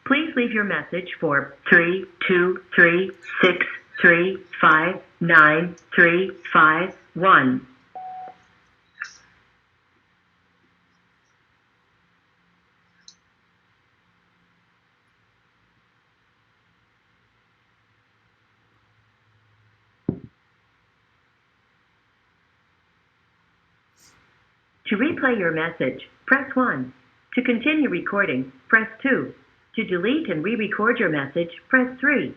Please leave your message for 323-635-9351. To replay your message, press 1. To continue recording, press 2. To delete and re-record your message, press 3.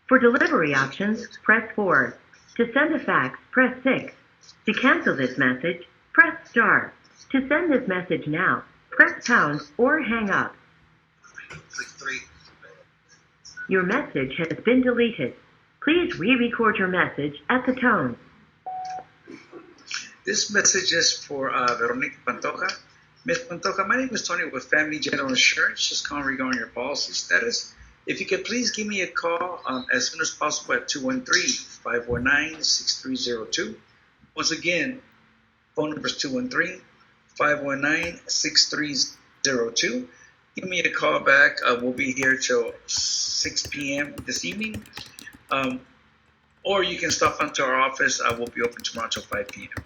For delivery options, press 4. To send a fax, press 6. To cancel this message, press star. To send this message now, press pound or hang up. Your message has been deleted. Please re-record your message at the tone. This message is for Veronica Pantoja. Ms. Pantoja, my name is Tony with Family General Insurance. Just calling regarding your policy status. If you could please give me a call as soon as possible at 213-519-6302. Once again, phone number is 213-519-6302. Give me a call back. We'll be here till 6 p.m. this evening. Or you can stop onto our office. We'll be open tomorrow till 5 p.m.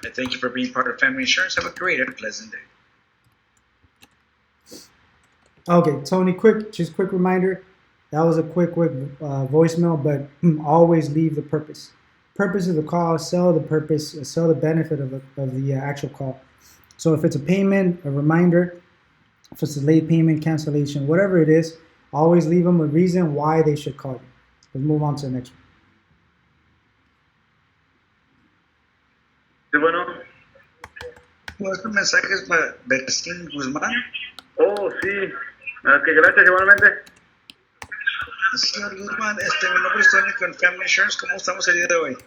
I thank you for being part of Family Insurance. Have a great and pleasant day. Okay, Tony, quick reminder. That was a quick voicemail, but always leave the purpose. Purpose of the call, sell the purpose, sell the benefit of the actual call. So if it's a payment, a reminder, if it's a late payment, cancellation, whatever it is, always leave them a reason why they should call you. Let's move on to the next one. Sí, bueno. Este mensaje es para Bercín Guzmán. Oh, sí. Que gracias, igualmente. Señor Guzmán, mi nombre es Tony con Family Insurance. ¿Cómo estamos el día de hoy? Sí,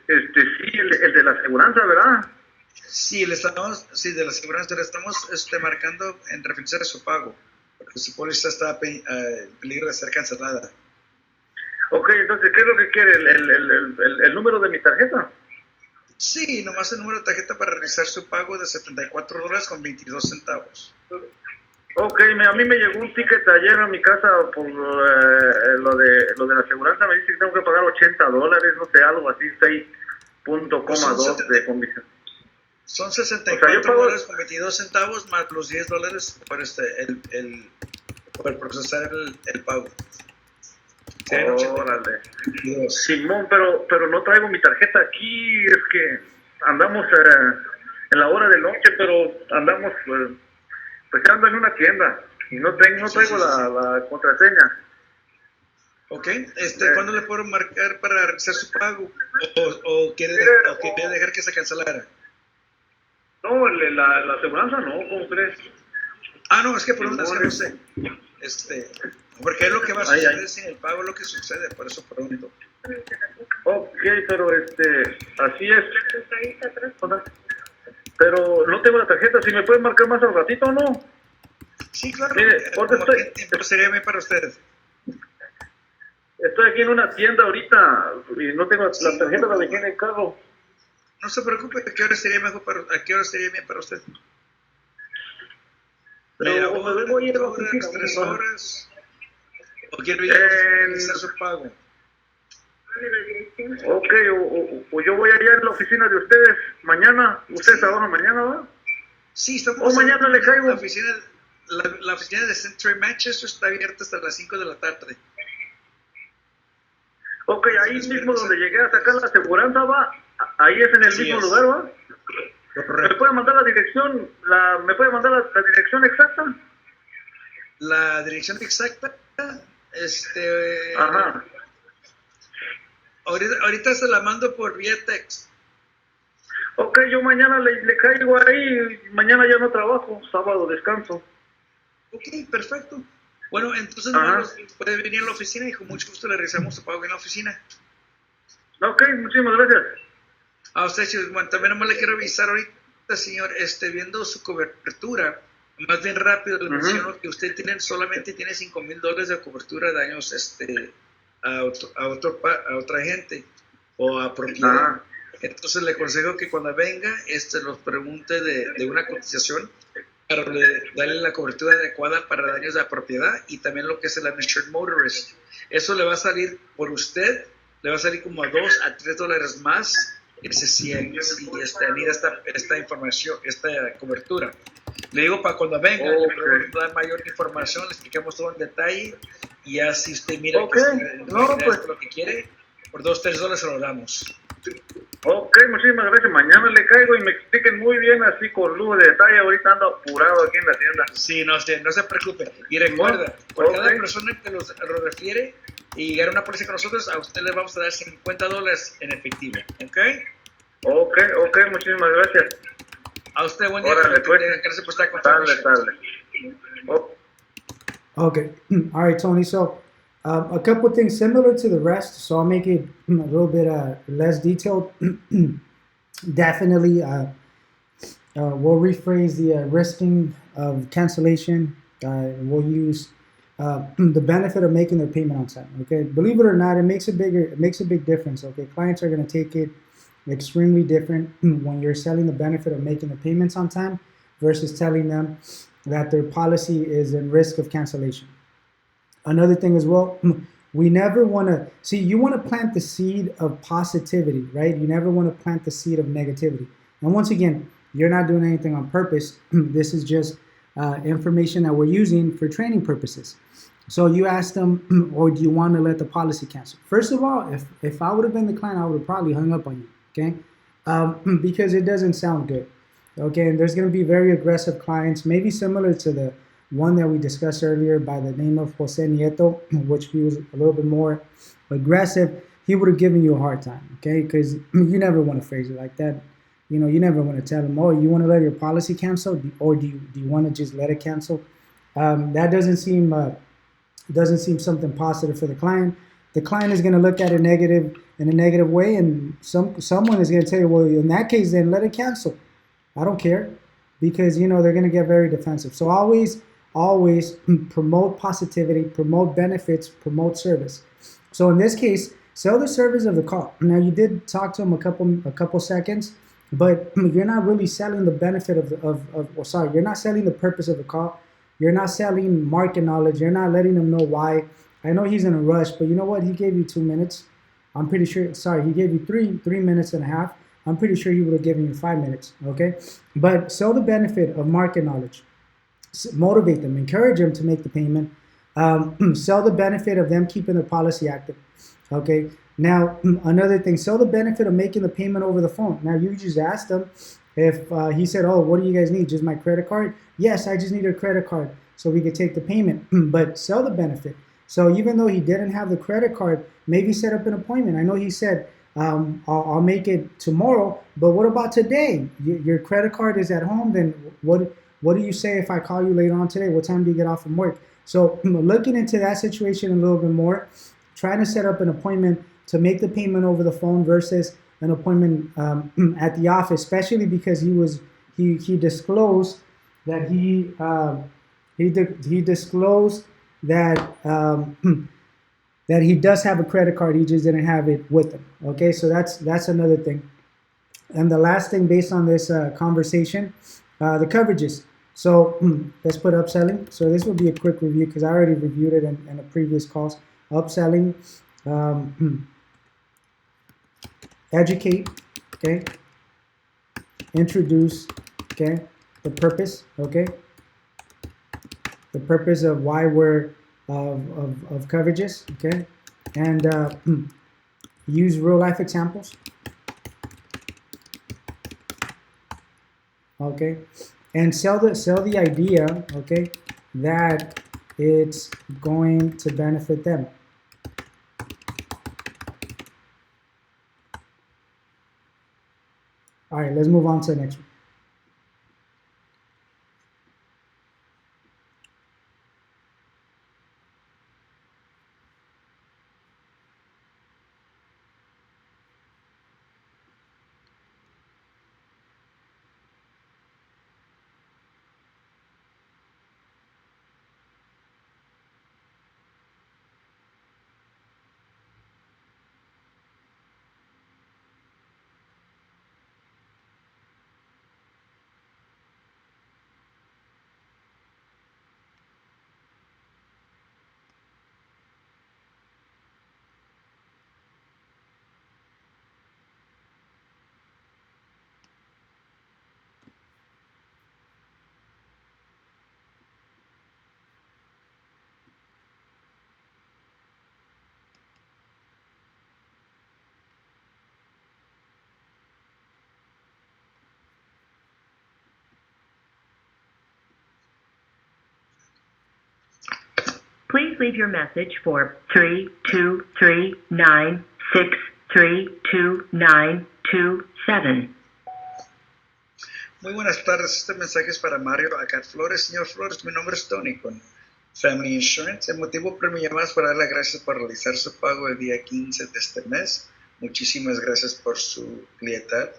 el de la aseguranza, ¿verdad? Sí, de la aseguranza. Le estamos marcando en referencia a su pago, porque su póliza está en peligro de ser cancelada. Ok, entonces, ¿qué es lo que quiere? ¿El número de mi tarjeta? Sí, nomás el número de tarjeta para realizar su pago de $74.22. Ok, a mí me llegó un ticket ayer a mi casa por lo de la aseguranza. Me dice que tengo que pagar $80, no sé, algo así, 6.2 de comisión. Son $64.22 más los $10 por procesar el pago. Órale. Simón, pero no traigo mi tarjeta aquí. Es que andamos en la hora del noche, pero andamos pues ando en una tienda y no traigo la contraseña. Ok, ¿cuándo le puedo marcar para realizar su pago? ¿O quiere dejar que se cancelara? No, la aseguranza no, ¿cómo crees? No, es que por una no sé. Porque es lo que va a suceder sin el pago, es lo que sucede, por eso pregunto. Ok, pero así es. Pero no tengo la tarjeta, si me pueden marcar más al ratito o no. Sí, claro. Mire, ¿Qué tiempo sería bien para ustedes? Estoy aquí en una tienda ahorita y no tengo la tarjeta, la dejé en el carro. No se preocupe, ¿a qué hora sería bien para usted? Pero voy a ir a la oficina. 3 horas. ¿O quiere ir a realizar su pago? Ok, o yo voy allá en la oficina de ustedes mañana. ¿Ustedes trabajan mañana, verdad? Sí, estamos. O mañana le caigo. La oficina de Century Manchester está abierta hasta las 5 de la tarde. Ok, ahí mismo donde llegué a sacar la aseguranza, va. Ahí es en el mismo lugar, ¿va? Correcto. ¿Me puede mandar la dirección? ¿Me puede mandar la dirección exacta? La dirección exacta, Ajá. Ahorita se la mando por vía text. Ok, yo mañana le caigo ahí. Mañana ya no trabajo, sábado descanso. Ok, perfecto. Bueno, entonces puede venir a la oficina y con mucho gusto le realizamos su pago en la oficina. Ok, muchísimas gracias. A usted, bueno, también nomás le quiero avisar ahorita, señor, viendo su cobertura, más bien rápido le menciono que usted solamente tiene $5,000 de cobertura de daños a otra gente o a propiedad. Entonces le aconsejo que cuando venga los pregunte de una cotización para darle la cobertura adecuada para daños de la propiedad y también lo que es el uninsured motorist. Eso le va a salir por usted, le va a salir como a $2 a $3 más si necesita esta información, esta cobertura. Le digo para cuando venga, le podemos dar mayor información, le explicamos todo en detalle y ya si usted mira que es lo que quiere, por $2-3 se lo damos. Ok, muchísimas gracias. Mañana le caigo y me expliquen muy bien, así con lujo de detalle. Ahorita ando apurado aquí en la tienda. Sí, no se preocupe. Y recuerda, por cada persona que lo refiere y llegar a una póliza con nosotros, a usted le vamos a dar $50 en efectivo. ¿Ok? Ok, muchísimas gracias. A usted, buen día. Órale, pues. Gracias por estar con nosotros. Okay. All right, Tony. So a couple things similar to the rest. So I'll make it a little bit less detailed. Definitely, we'll rephrase the risking of cancellation. We'll use the benefit of making their payment on time. Okay. Believe it or not, it makes a big difference. Okay. Clients are going to take it extremely different when you're selling the benefit of making the payments on time versus telling them that their policy is in risk of cancellation. Another thing as well, we never want to see, you want to plant the seed of positivity, right? You never want to plant the seed of negativity. And once again, you're not doing anything on purpose. This is just information that we're using for training purposes. So you ask them, or do you want to let the policy cancel? First of all, if I would have been the client, I would have probably hung up on you, okay? Because it doesn't sound good, okay? And there's going to be very aggressive clients, maybe similar to the one that we discussed earlier by the name of Jose Nieto, which he was a little bit more aggressive. He would have given you a hard time, okay? Because you never want to phrase it like that. You know, you never want to tell them, oh, you want to let your policy cancel, or do you want to just let it cancel? That doesn't seem something positive for the client. The client is going to look at it in a negative way, and someone is going to tell you, well, in that case, then let it cancel. I don't care, because they're going to get very defensive. So always promote positivity, promote benefits, promote service. So in this case, sell the service of the car. Now you did talk to them a couple seconds, but you're not really selling the benefit you're not selling the purpose of the car. You're not selling market knowledge. You're not letting them know why. I know he's in a rush, but you know what? He gave you 2 minutes. I'm pretty sure, he gave you three minutes and a half. I'm pretty sure he would have given you 5 minutes, okay? But sell the benefit of market knowledge. Motivate them, encourage them to make the payment. Sell the benefit of them keeping the policy active, okay? Now, another thing, sell the benefit of making the payment over the phone. Now, you just asked them if he said, oh, what do you guys need? Just my credit card? Yes, I just need a credit card so we could take the payment, but sell the benefit. So even though he didn't have the credit card, maybe set up an appointment. I know he said, I'll make it tomorrow, but what about today? Your credit card is at home, then what do you say if I call you later on today? What time do you get off from work? So looking into that situation a little bit more, trying to set up an appointment to make the payment over the phone versus an appointment at the office, especially because he disclosed that he disclosed that that he does have a credit card, he just didn't have it with him. Okay, so that's another thing. And the last thing based on this conversation, the coverages. So let's put upselling. So this will be a quick review because I already reviewed it in the previous calls. Upselling, educate, okay, introduce, okay, the purpose, okay, the purpose of why we're of coverages, okay, and use real life examples, okay, and sell the idea, okay, that it's going to benefit them. All right, let's move on to the next one. Please leave your message for 32396329227. Muy buenas tardes, este mensaje es para Mario Acat Flores. Señor Flores, mi nombre es Tony con Family Insurance. El motivo por mi llamada es para dar las gracias por realizar su pago el día 15 de este mes. Muchísimas gracias por su lealtad.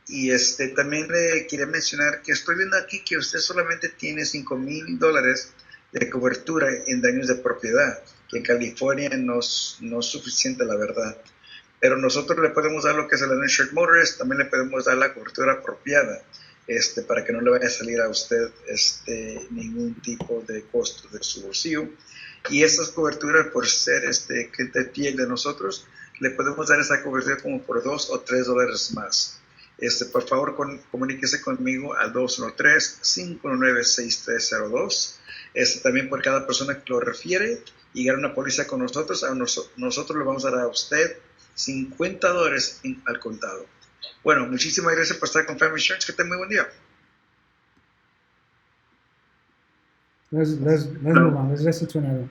Y también le quería mencionar que estoy viendo aquí que usted solamente tiene $5,000 de cobertura en daños de propiedad, que en California no es suficiente, la verdad. Pero nosotros le podemos dar lo que es el uninsured motorist, también le podemos dar la cobertura apropiada, para que no le vaya a salir a usted ningún tipo de costo de su bolsillo. Y esas coberturas, por ser cliente fiel de nosotros, le podemos dar esa cobertura como por $2 o $3 más. Por favor, comuníquese conmigo al 213-519-6302. También por cada persona que lo refiere y gana una póliza con nosotros, nosotros le vamos a dar a usted $50 al contado. Bueno, muchísimas gracias por estar con Family Insurance. Que tenga muy buen día. Let's move on. Let's listen to another.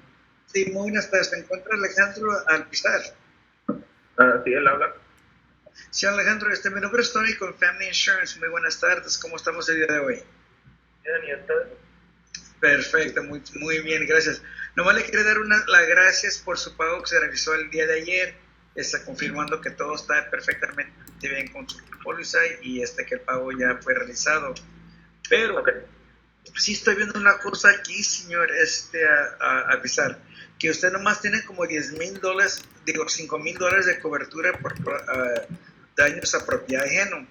Sí, muy buenas tardes. ¿Se encuentra Alejandro Alpizar? Sí, él habla. Señor Alejandro, mi nombre es Tony con Family Insurance. Muy buenas tardes. ¿Cómo estamos el día de hoy? Bien, ¿y usted? Perfecto, muy bien, gracias. Nomás le quería dar las gracias por su pago que se realizó el día de ayer. Está confirmando que todo está perfectamente bien con su póliza y que el pago ya fue realizado. Pero sí estoy viendo una cosa aquí, señor, a avisar que usted nomás tiene como $5,000 de cobertura por daños a propiedad ajeno,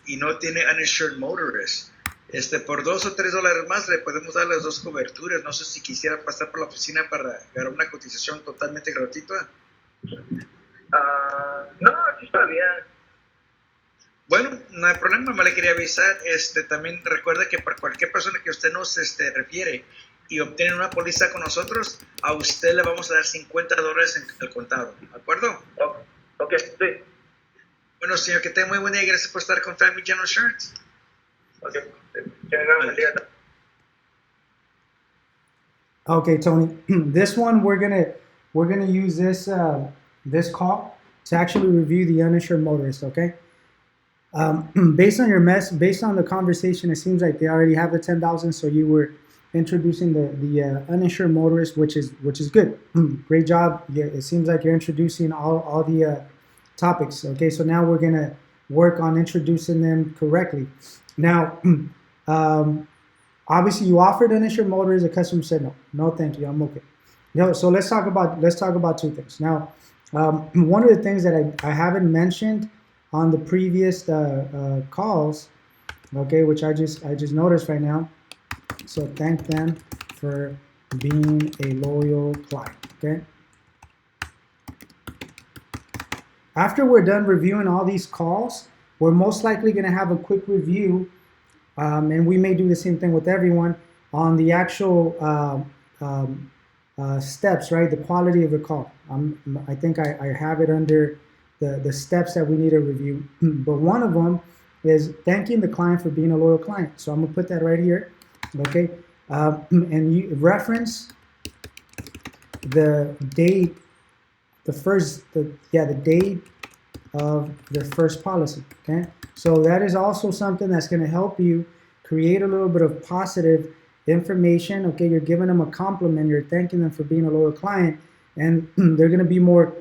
y no tiene uninsured motorist. Por $2 o $3 más le podemos dar las dos coberturas. No sé si quisiera pasar por la oficina para dar una cotización totalmente gratuita. No, aquí está bien. Bueno, no hay problema, me le quería avisar. También recuerda que para cualquier persona que usted nos refiere y obtiene una póliza con nosotros, a usted le vamos a dar $50 en el contado, ¿de acuerdo? Ok, sí. Bueno, señor, que tenga muy buen día y gracias por estar con Family General Insurance. Ok, Okay, Tony. This one we're gonna use this call to actually review the uninsured motorist. Okay. Based on the conversation, it seems like they already have the 10,000. So you were introducing the uninsured motorist, which is good. Great job. Yeah, it seems like you're introducing all the topics. Okay, so now we're gonna work on introducing them correctly. Now, obviously, you offered uninsured motorist. The customer said no, thank you, I'm okay. No, so let's talk about two things. Now, one of the things that I haven't mentioned on the previous calls, okay, which I just noticed right now. So thank them for being a loyal client. Okay. After we're done reviewing all these calls, we're most likely going to have a quick review, and we may do the same thing with everyone on the actual steps, right? The quality of the call. I think I have it under the steps that we need to review. But one of them is thanking the client for being a loyal client. So I'm going to put that right here, okay? And you reference the date, the date of the first policy, okay? So that is also something that's going to help you create a little bit of positive information, okay? You're giving them a compliment, you're thanking them for being a loyal client, and they're going to be more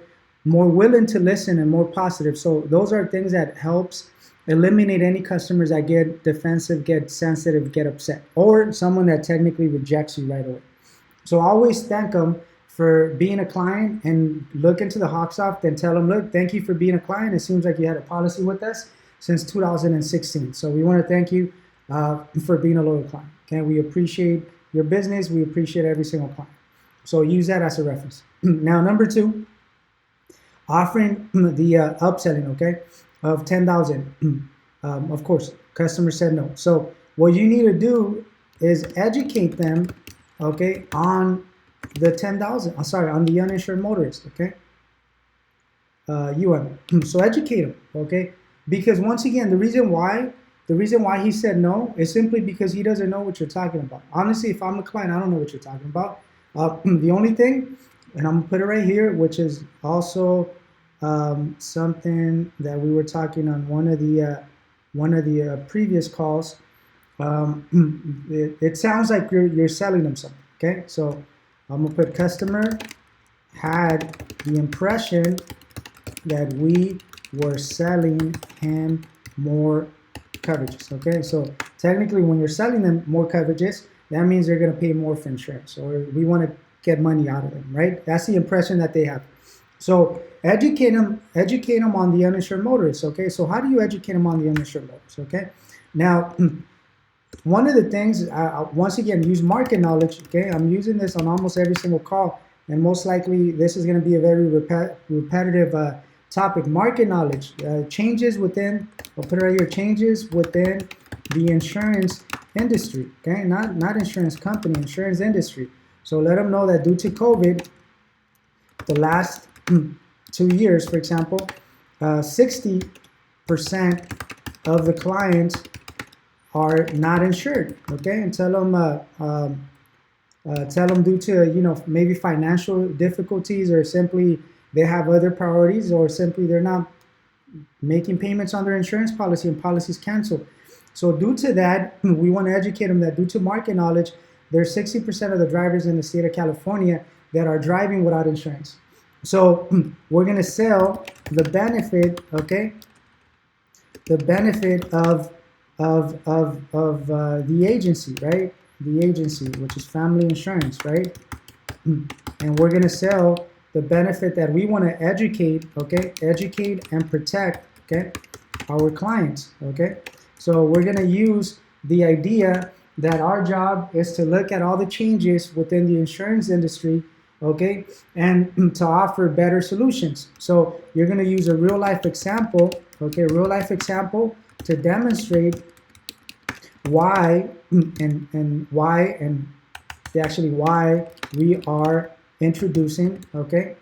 willing to listen and more positive. So those are things that helps eliminate any customers that get defensive, get sensitive, get upset, or someone that technically rejects you right away. So always thank them for being a client and look into the Hawksoft and tell them, look, thank you for being a client. It seems like you had a policy with us since 2016. So we want to thank you for being a loyal client. Okay, we appreciate your business. We appreciate every single client. So use that as a reference. Now, number 2, offering the upselling, okay, of 10,000. Of course, customer said no. So what you need to do is educate them, okay, on the 10,000. On the uninsured motorist, okay. So educate them, okay, because once again, the reason why he said no is simply because he doesn't know what you're talking about. Honestly, if I'm a client, I don't know what you're talking about. The only thing, and I'm gonna put it right here, which is also something that we were talking on one of the previous calls. It sounds like you're selling them something. Okay, so I'm gonna put customer had the impression that we were selling him more coverages. Okay, so technically when you're selling them more coverages, that means they're going to pay more for insurance, or we want to get money out of them, right? That's the impression that they have. So educate them on the uninsured motorists. Okay, so how do you educate them on the uninsured motorists? Okay, now one of the things, once again, use market knowledge. Okay, I'm using this on almost every single call, and most likely this is going to be a very repetitive topic. Market knowledge, changes within, I'll put it right here, changes within the insurance industry. Okay, not insurance company, insurance industry. So let them know that due to COVID, the last 2 years, for example, 60% of the clients are not insured. Okay, and tell them due to maybe financial difficulties, or simply they have other priorities, or simply they're not making payments on their insurance policy and policies canceled. So due to that, we want to educate them that due to market knowledge, there's 60% of the drivers in the state of California that are driving without insurance. So we're going to sell the benefit, okay, the benefit of the agency, right? The agency, which is family insurance, right? And we're going to sell the benefit that we want to educate, okay? Educate and protect, okay, our clients, okay? So we're going to use the idea that our job is to look at all the changes within the insurance industry, okay, and to offer better solutions. So you're going to use a real life example, okay, real life example to demonstrate why why we are introducing, okay,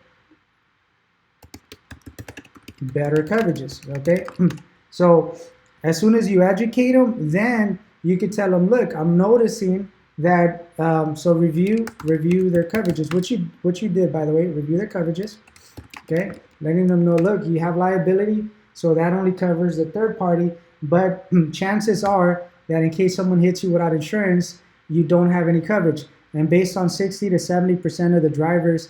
better coverages, okay. So as soon as you educate them, then you could tell them, look, I'm noticing that, so review their coverages, which you did, by the way, review their coverages, okay, letting them know, look, you have liability, so that only covers the third party, but chances are that in case someone hits you without insurance, you don't have any coverage. And based on 60 to 70% of the drivers,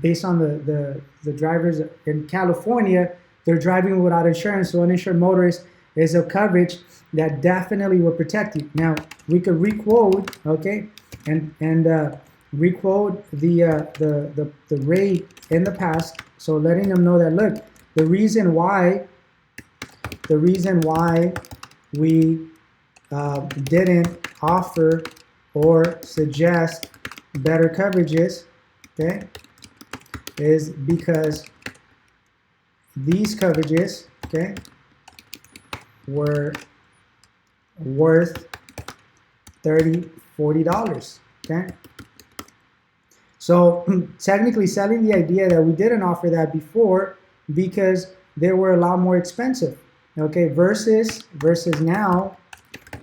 based on the drivers in California, they're driving without insurance, so uninsured motorist is a coverage that definitely will protect you. Now, we could requote, okay, and requote the rate in the past, so letting them know that, look, the reason why we didn't offer or suggest better coverages, okay, is because these coverages, okay, were worth $30, $40, okay? So technically selling the idea that we didn't offer that before because they were a lot more expensive, okay, versus now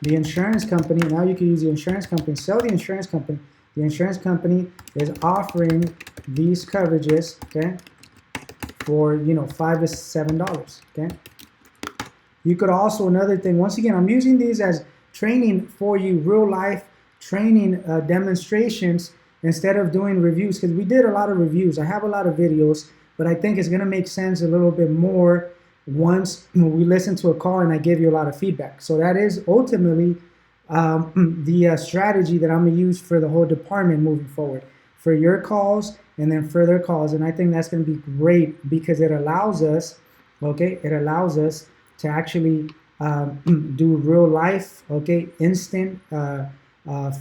the insurance company, now you can use the insurance company, sell the insurance company. The insurance company is offering these coverages, okay, for, $5 to $7, okay? You could also, another thing, once again, I'm using these as training for you, real life training demonstrations instead of doing reviews, because we did a lot of reviews. I have a lot of videos, but I think it's going to make sense a little bit more once we listen to a call and I give you a lot of feedback. So that is ultimately the strategy that I'm going to use for the whole department moving forward, for your calls and then further calls. And I think that's going to be great because it allows us, okay, to actually do real life, okay, instant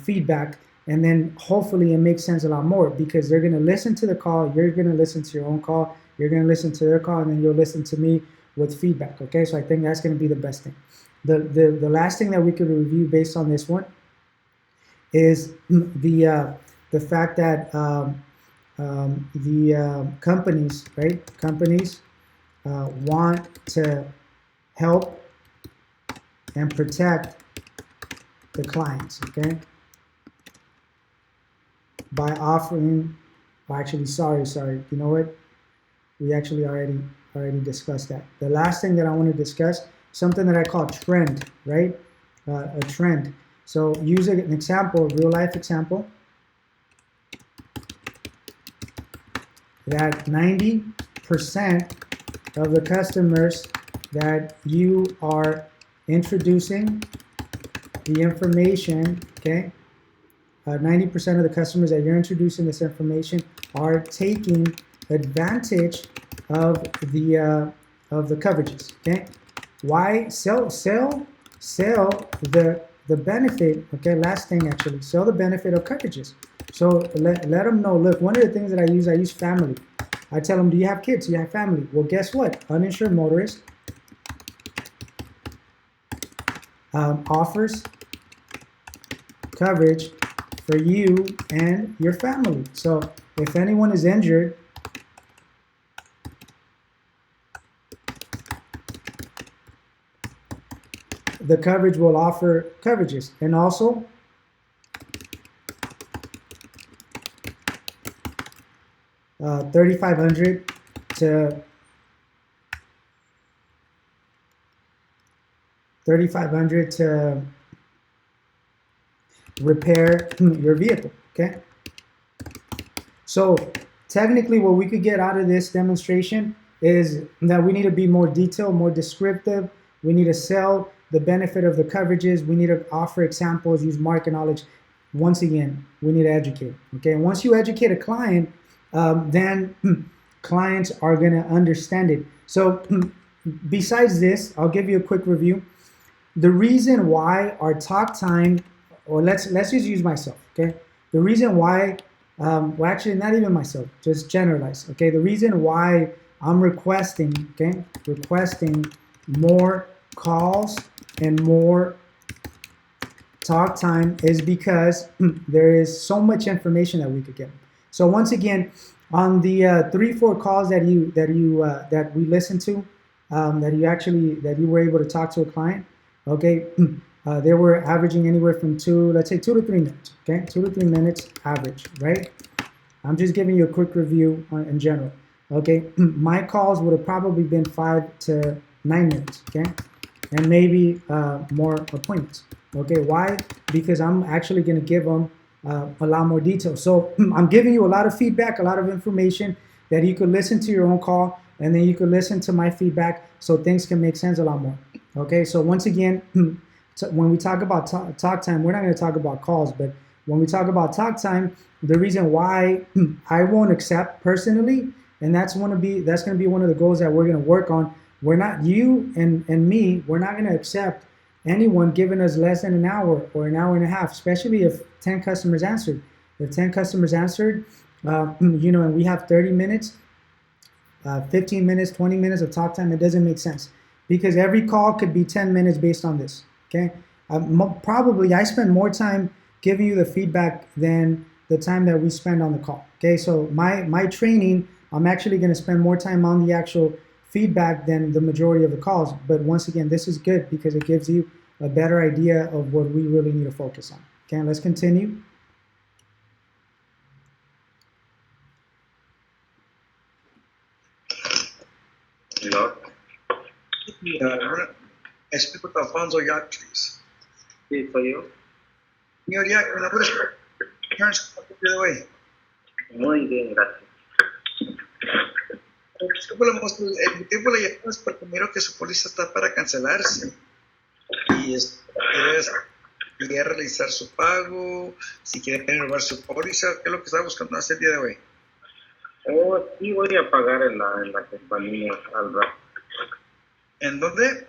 feedback. And then hopefully it makes sense a lot more because they're going to listen to the call, you're going to listen to your own call, you're going to listen to their call, and then you'll listen to me with feedback, okay? So I think that's going to be the best thing. The last thing that we could review based on this one is the fact that the companies, right? Companies want to help and protect the clients, okay? by offering, well, actually, sorry, you know what? We actually already discussed that. The last thing that I want to discuss, something that I call trend, right? A trend. So use an example, real life example, that 90% of the customers that you are introducing the information, okay, 90% of the customers that you're introducing this information are taking advantage of the coverages. Okay, why sell the benefit? Okay, last thing actually, sell the benefit of coverages. So let them know. Look, one of the things that I use family. I tell them, do you have kids? Do you have family? Well, guess what? Uninsured motorist offers coverage for you and your family. So if anyone is injured, the coverage will offer coverages. And also, $3,500 to repair your vehicle. Okay, so technically what we could get out of this demonstration is that we need to be more detailed, more descriptive. We need to sell the benefit of the coverages. We need to offer examples, use market knowledge. Once again, we need to educate. Okay, and once you educate a client, then clients are going to understand it. So besides this, I'll give you a quick review. The reason why our talk time, or let's just use myself, okay? The reason why, well, actually not even myself, just generalize, okay? The reason why I'm requesting more calls and more talk time is because there is so much information that we could get. So once again, on the 3-4 calls that we listened to, that you were able to talk to a client, okay, they were averaging anywhere from 2 to 3 minutes, okay, 2 to 3 minutes average, right? I'm just giving you a quick review in general, okay? My calls would have probably been 5 to 9 minutes, okay, and maybe more appointments, okay? Why? Because I'm actually going to give them a lot more detail. So I'm giving you a lot of feedback, a lot of information that you could listen to your own call, and then you could listen to my feedback so things can make sense a lot more. Okay, so once again, when we talk about talk time, we're not going to talk about calls, but when we talk about talk time, the reason why I won't accept personally, and that's going to be one of the goals that we're going to work on. We're not, you and me, we're not going to accept anyone giving us less than an hour or an hour and a half, especially if 10 customers answered. If 10 customers answered, and we have 30 minutes, 15 minutes, 20 minutes of talk time, it doesn't make sense because every call could be 10 minutes based on this, okay? Probably I spend more time giving you the feedback than the time that we spend on the call, okay? So my training, I'm actually gonna spend more time on the actual feedback than the majority of the calls. But once again, this is good because it gives you a better idea of what we really need to focus on. Okay, let's continue. Speak with Alfonso Yacht, please. Sí, soy yo. Señor Yacht, ¿me la puedes de hoy? Muy bien, gracias. El tiempo le llamamos porque miro que su póliza está para cancelarse y quiere realizar su pago, si quiere renovar su póliza, ¿qué es lo que está buscando hacer el día de hoy? Sí voy a pagar en la compañía al rato. ¿En dónde?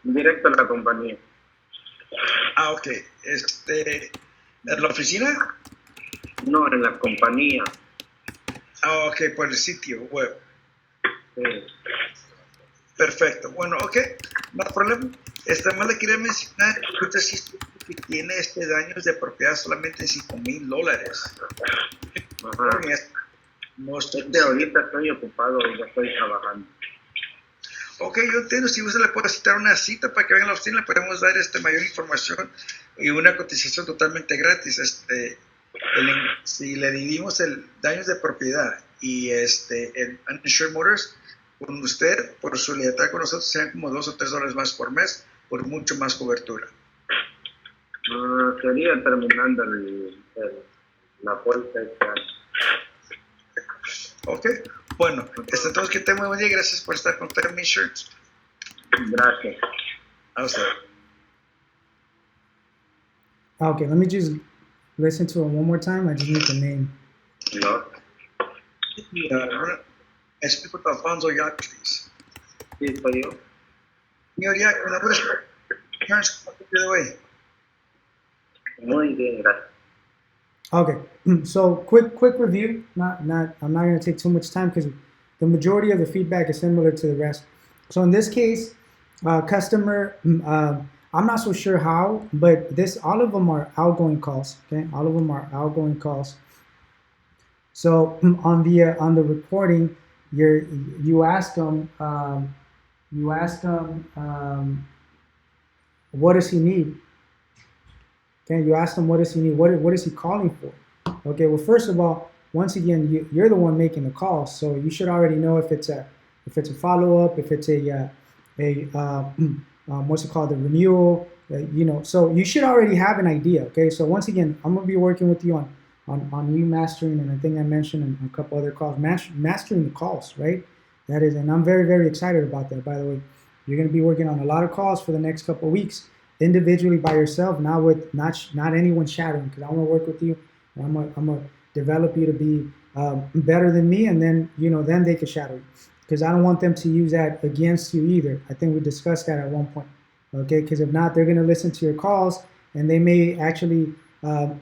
Directo a la compañía. Ah, ok. ¿En la oficina? No, en la compañía. Ah, ok, por el sitio web. Sí. Perfecto. Bueno, ok, no hay problema. Más le quería mencionar que usted sí tiene daños de propiedad solamente en $5,000. Ajá. No estoy ahorita estoy ocupado, ya estoy trabajando. Ok, yo entiendo. Si usted le puede citar una cita para que venga a la oficina, le podemos dar mayor información y una cotización totalmente gratis. si le dividimos el daños de propiedad y el uninsured motors, con usted, por su lealtad con nosotros, serían como $2 o $3 más por mes, por mucho más cobertura. Sería terminando la póliza. Ok, bueno, entonces que te muy buen día, gracias por estar con Term Insurance. Gracias. A usted. Okay, let me just listen to it one more time. I just need the name. No. Speak with Alfonso Yac, please. Sí, soy yo. Señor Yac, mi nombre es Insurance Company de hoy. Muy bien, gracias. Okay, so quick review. I'm not going to take too much time because the majority of the feedback is similar to the rest. So in this case, customer, I'm not so sure how, but all of them are outgoing calls. Okay, all of them are outgoing calls. So on the recording, you ask them what does he need. Okay, you ask them what does he need. What is he calling for? Okay, well first of all, once again, you're the one making the call, so you should already know if it's a follow up, if it's what's it called, the renewal, so you should already have an idea. Okay, so once again, I'm gonna be working with you on you mastering, and I think I mentioned in a couple other calls, mastering the calls, right? That is, and I'm very, very excited about that, by the way. You're gonna be working on a lot of calls for the next couple of weeks, individually by yourself, not with not anyone shadowing, because I want to work with you, and I'm gonna develop you to be better than me, and then then they can shadow you, because I don't want them to use that against you either. I think we discussed that at one point, okay? Because if not, they're gonna listen to your calls, and they may actually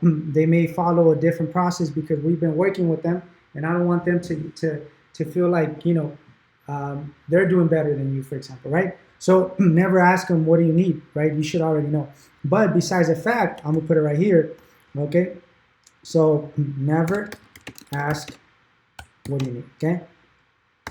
they may follow a different process because we've been working with them, and I don't want them to feel like they're doing better than you, for example, right? So never ask them, what do you need, right? You should already know. But besides the fact, I'm gonna put it right here, okay? So never ask, what do you need, okay?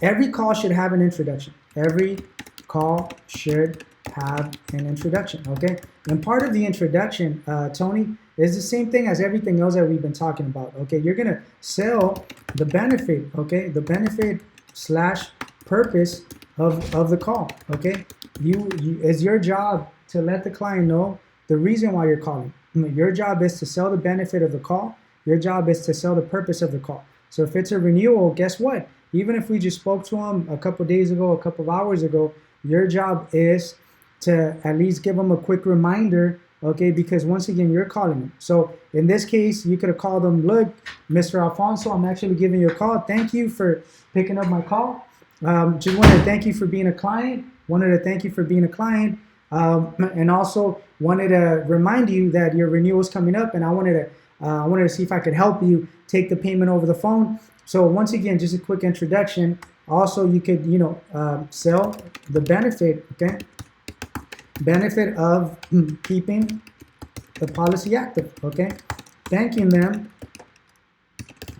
Every call should have an introduction. Every call should have an introduction, okay? And part of the introduction, Tony, is the same thing as everything else that we've been talking about, okay? You're gonna sell the benefit, okay? The benefit / purpose of the call, okay? It's your job to let the client know the reason why you're calling. Your job is to sell the benefit of the call. Your job is to sell the purpose of the call. So if it's a renewal, guess what? Even if we just spoke to them a couple of days ago, a couple of hours ago, your job is to at least give them a quick reminder, okay? Because once again, you're calling them. So in this case, you could have called them, look, Mr. Alfonso, I'm actually giving you a call. Thank you for picking up my call. Just wanted to thank you for being a client. And also wanted to remind you that your renewal is coming up, and I wanted to see if I could help you take the payment over the phone. So once again, just a quick introduction. Also, you could sell the benefit, okay? Benefit of keeping the policy active, okay? Thanking them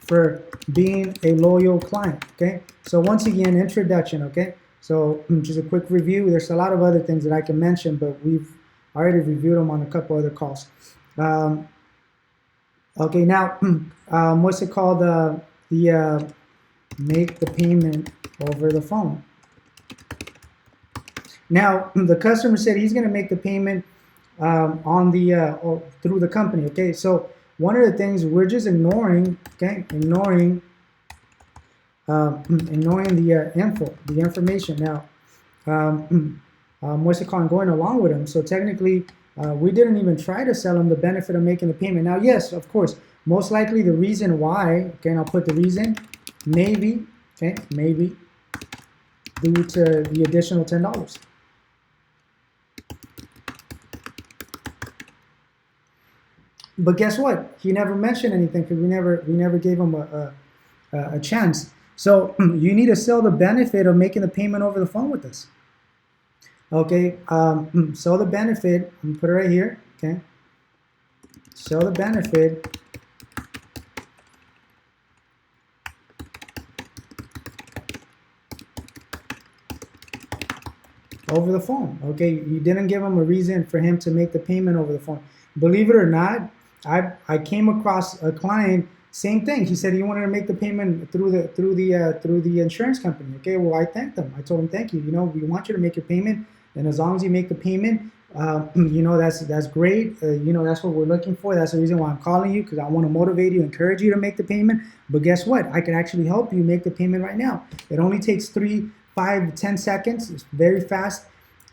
for being a loyal client, okay? So once again, introduction, okay? So just a quick review. There's a lot of other things that I can mention, but we've already reviewed them on a couple other calls. Okay, now, what's it called? The make the payment over the phone. Now, the customer said he's going to make the payment on the through the company, okay? So one of the things we're just ignoring, okay? Ignoring the information. Now, what's it called? Going along with him. So technically, we didn't even try to sell him the benefit of making the payment. Now, yes, of course, most likely the reason why, okay, and I'll put the reason, maybe, okay, maybe due to the additional $10. But guess what? He never mentioned anything because we never gave him a chance. So you need to sell the benefit of making the payment over the phone with us. Okay, sell the benefit. I'm gonna put it right here. Okay, sell the benefit over the phone. Okay, you didn't give him a reason for him to make the payment over the phone. Believe it or not, I came across a client, same thing. He said he wanted to make the payment through the insurance company. Okay, well I thanked them. I told him thank you. You know, we want you to make your payment, and as long as you make the payment, you know that's great. You know that's what we're looking for. That's the reason why I'm calling you, because I want to motivate you, encourage you to make the payment. But guess what? I can actually help you make the payment right now. It only takes 3, 5, 10 seconds. It's very fast.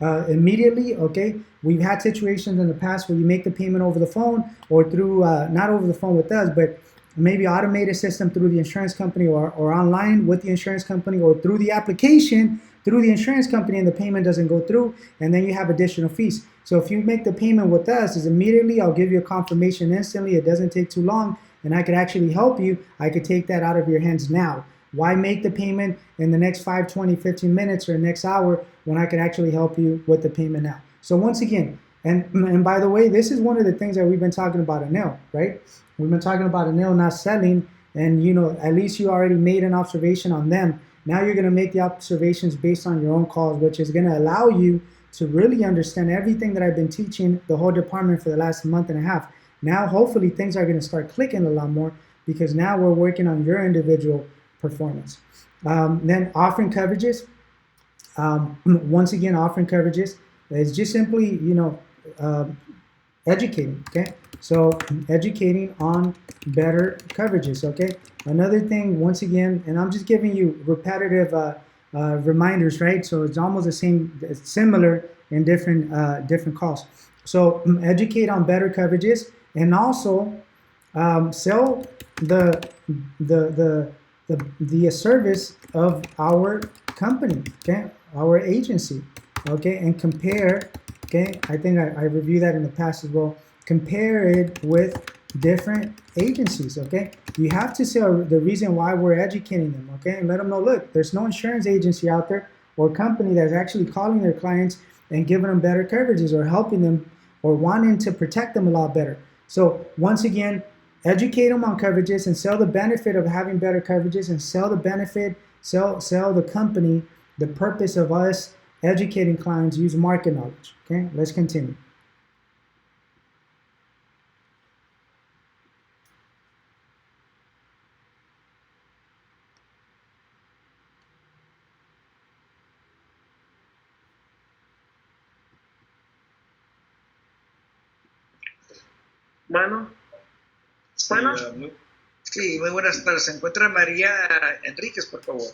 Immediately, okay? We've had situations in the past where you make the payment over the phone or through, not over the phone with us, but maybe automated system through the insurance company or online with the insurance company or through the application through the insurance company and the payment doesn't go through, and then you have additional fees. So if you make the payment with us, is immediately I'll give you a confirmation instantly. It doesn't take too long, and I could actually help you. I could take that out of your hands now. Why make the payment in the next 5, 20, 15 minutes or next hour when I could actually help you with the payment now? So once again, and by the way, this is one of the things that we've been talking about Anil, right? We've been talking about Anil not selling, and you know, at least you already made an observation on them. Now you're going to make the observations based on your own calls, which is going to allow you to really understand everything that I've been teaching the whole department for the last month and a half. Now, hopefully, things are going to start clicking a lot more because now we're working on your individual performance. Then offering coverages. Once again, offering coverages is just simply, you know, educating, okay? So educating on better coverages, okay? Another thing, once again, and I'm just giving you repetitive reminders, right? So it's almost the same, similar in different calls. So educate on better coverages, and also sell the service of our company, okay, our agency, okay, and compare, okay. I think I reviewed that in the past as well. Compare it with different agencies, okay? You have to say the reason why we're educating them, okay? And let them know, look, there's no insurance agency out there or company that's actually calling their clients and giving them better coverages or helping them or wanting to protect them a lot better. So once again, educate them on coverages and sell the benefit of having better coverages and sell the benefit, sell the company, the purpose of us educating clients, use market knowledge, okay? Let's continue. Bueno, Sí, sí, muy buenas tardes. Se encuentra María Enríquez, por favor.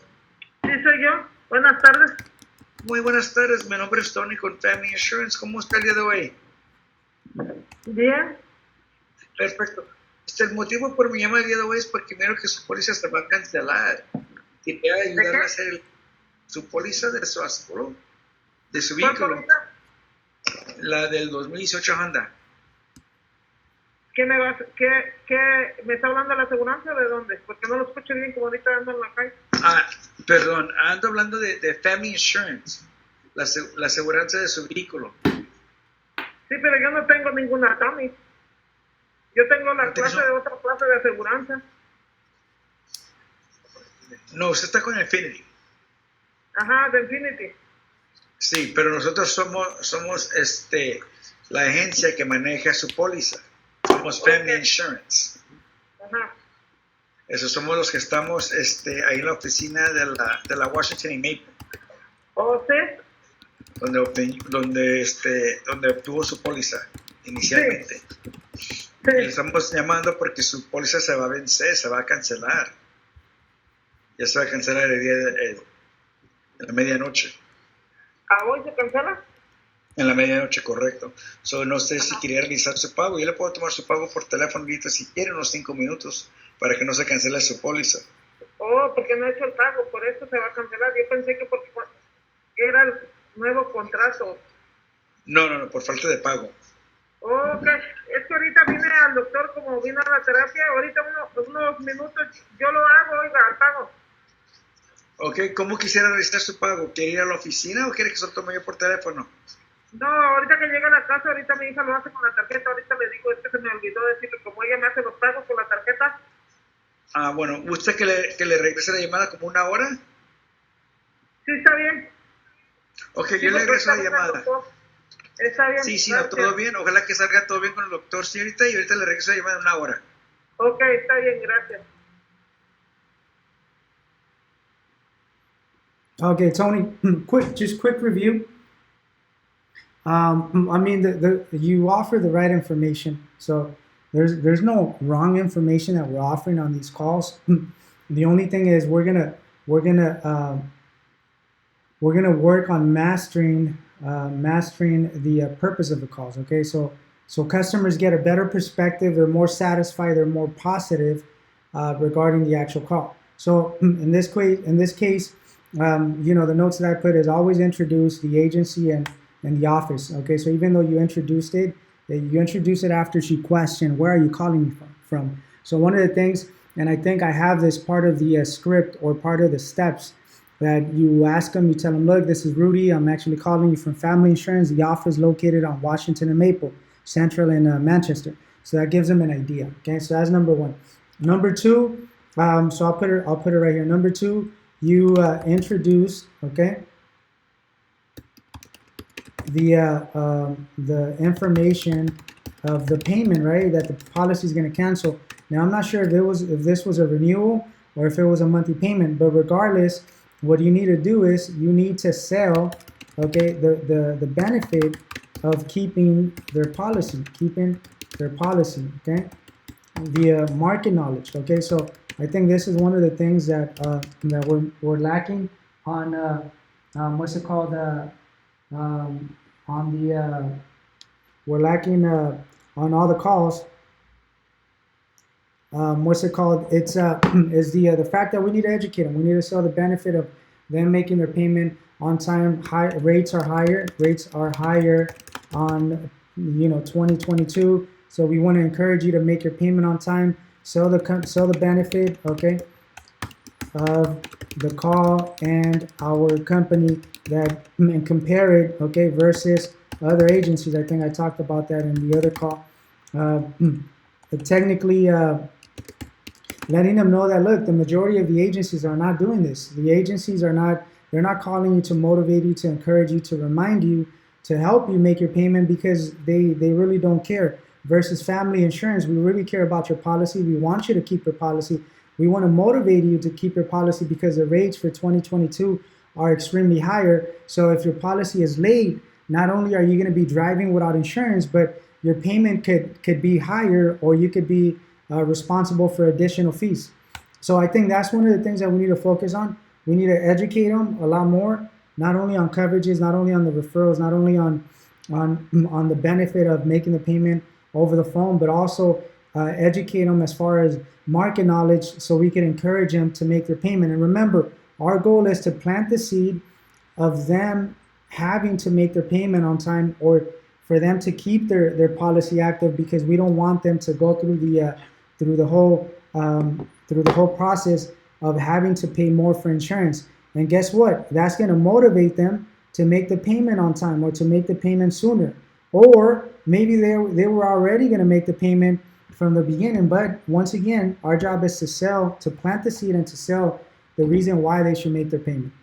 Sí, soy yo. Buenas tardes. Muy buenas tardes. Mi nombre es Tony con Family Insurance. ¿Cómo está el día de hoy? Bien. Perfecto. El motivo por mi llamada el día de hoy es porque miro que su póliza se va a cancelar. Quería ayudarle a hacer su póliza de su seguro, de su vehículo. La del 2018 Honda. ¿Qué me está hablando de la aseguranza o de dónde? Porque no lo escucho bien, como ahorita ando en la calle. Perdón, ando hablando de Family Insurance, la aseguranza de su vehículo. Sí, pero yo no tengo ninguna Tommy. Yo tengo la clase de otra clase de aseguranza. No, usted está con Infinity. Ajá, de Infinity. Sí, pero nosotros somos la agencia que maneja su póliza. Somos Family Insurance. Ajá. Esos somos los que estamos ahí en la oficina de la Washington y Maple. ¿Oh, sí? Donde obtuvo su póliza inicialmente. Sí. Le estamos llamando porque su póliza se va a vencer, se va a cancelar. Ya se va a cancelar el día de la medianoche. ¿A hoy se cancela? En la medianoche, correcto. So, no sé si quería realizar su pago. Yo le puedo tomar su pago por teléfono ahorita si quiere, unos 5 minutos, para que no se cancele su póliza. Oh, porque no he hecho el pago, por eso se va a cancelar. Yo pensé que porque era el nuevo contrato. No, por falta de pago. Oh, ok. Es que ahorita vine al doctor, como vino a la terapia, ahorita unos minutos yo lo hago, oiga, al pago. Ok, ¿cómo quisiera realizar su pago? ¿Quiere ir a la oficina o quiere que se lo tome yo por teléfono? No, ahorita que llegue a la casa, ahorita mi hija lo hace con la tarjeta, ahorita le digo, se me olvidó decirle, como ella me hace los pagos con la tarjeta. Bueno, ¿gusta que le regrese la llamada como 1 hora? Sí, está bien. Ok, Sí, yo le regreso la ahorita llamada. Está bien. Sí, sí, no, gracias. todo bien. Ojalá que salga todo bien con el doctor, señorita, y ahorita le regreso a llamar en una hora. Ok, está bien, gracias. Okay, Tony, quick review. I mean, you offer the right information, so there's no wrong information that we're offering on these calls. The only thing is we're gonna work on mastering the purpose of the calls. Okay, so customers get a better perspective, they're more satisfied, they're more positive regarding the actual call. So in this case, the notes that I put is always introduce the agency and the office. Okay, so even though you introduced it after she questioned, where are you calling me from? So one of the things, and I think I have this part of the script or part of the steps, that you ask them, you tell them, look, this is Rudy, I'm actually calling you from Family Insurance. The office is located on Washington and Maple, Central in Manchester. So that gives them an idea. Okay, so that's number one. Number two, so I'll put it right here. Number two, you introduce, okay, the information of the payment, right, that the policy is going to cancel. Now, I'm not sure if this was a renewal or if it was a monthly payment, but regardless, what you need to do is you need to sell, okay, the benefit of keeping their policy, okay, via market knowledge. Okay, so I think this is one of the things that we're lacking on what's it called we're lacking on all the calls. What's it called? It's is the fact that we need to educate them. We need to sell the benefit of them making their payment on time. Rates are higher. Rates are higher on 2022. So we want to encourage you to make your payment on time. Sell the benefit, okay, of the call and our company, that and compare it, okay, versus other agencies. I think I talked about that in the other call. Technically, letting them know that, look, the majority of the agencies are not doing this. The agencies they're not calling you to motivate you, to encourage you, to remind you, to help you make your payment, because they really don't care. Versus Family Insurance, we really care about your policy. We want you to keep your policy. We want to motivate you to keep your policy because the rates for 2022 are extremely higher. So if your policy is late, not only are you going to be driving without insurance, but your payment could be higher, or you could be responsible for additional fees. So I think that's one of the things that we need to focus on. We need to educate them a lot more, not only on coverages, not only on the referrals, not only on the benefit of making the payment over the phone, but also educate them as far as market knowledge, so we can encourage them to make their payment. And remember, our goal is to plant the seed of them having to make their payment on time, or for them to keep their policy active, because we don't want them to go through the whole process of having to pay more for insurance. And guess what? That's going to motivate them to make the payment on time, or to make the payment sooner. Or maybe they were already going to make the payment from the beginning. But once again, our job is to plant the seed and to sell the reason why they should make their payment.